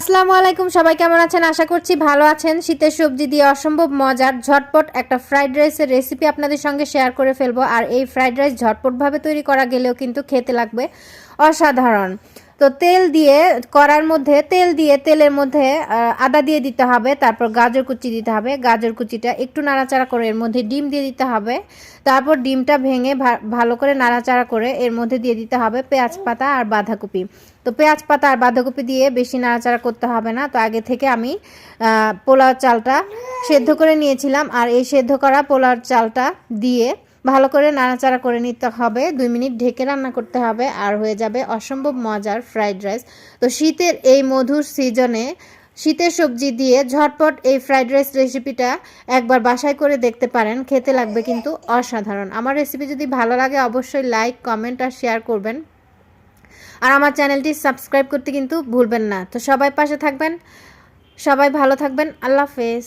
আসসালামু আলাইকুম, সবাই কেমন আছেন? আশা করছি ভালো আছেন। শীতের সবজি দিয়ে অসম্ভব মজার ঝটপট একটা ফ্রাইড রাইসের রেসিপি আপনাদের সঙ্গে শেয়ার করে ফেলবো। আর এই ফ্রাইড রাইস ঝটপটভাবে তৈরি করা গেলেও কিন্তু খেতে লাগবে অসাধারণ। তো তেল দিয়ে কড়ার মধ্যে তেলের মধ্যে আদা দিয়ে দিতে হবে, তারপর গাজর কুচি দিতে হবে। গাজর কুচিটা একটু নাড়াচাড়া করে এর মধ্যে ডিম দিয়ে দিতে হবে। তারপর ডিমটা ভেঙে ভালো করে নাড়াচাড়া করে এর মধ্যে দিয়ে দিতে হবে পেঁয়াজ পাতা আর বাঁধাকপি। তো পেঁয়াজ পাতা আর বাঁধাকপি দিয়ে বেশি নাড়াচাড়া করতে হবে না। তো আগে থেকে আমি পোলাও চালটা সেদ্ধ করে নিয়েছিলাম, আর এই সেদ্ধ করা পোলাও চালটা দিয়ে ভালো করে নাড়াচাড়া করে নিতে হবে। 2 মিনিট ঢেকে রান্না করতে হবে, আর হয়ে যাবে অসম্ভব মজার ফ্রাইড রাইস। তো শীতের এই মধুর সিজনে শীতের সবজি দিয়ে ঝটপট এই ফ্রাইড রাইস রেসিপিটা একবার বাসায় করে দেখতে পারেন, খেতে লাগবে কিন্তু অসাধারণ। আমার রেসিপি যদি ভালো লাগে অবশ্যই লাইক, কমেন্ট আর শেয়ার করবেন, আর আমার চ্যানেলটি সাবস্ক্রাইব করতে কিন্তু ভুলবেন না। তো সবাই পাশে থাকবেন, সবাই ভালো থাকবেন। আল্লাহ হাফেজ।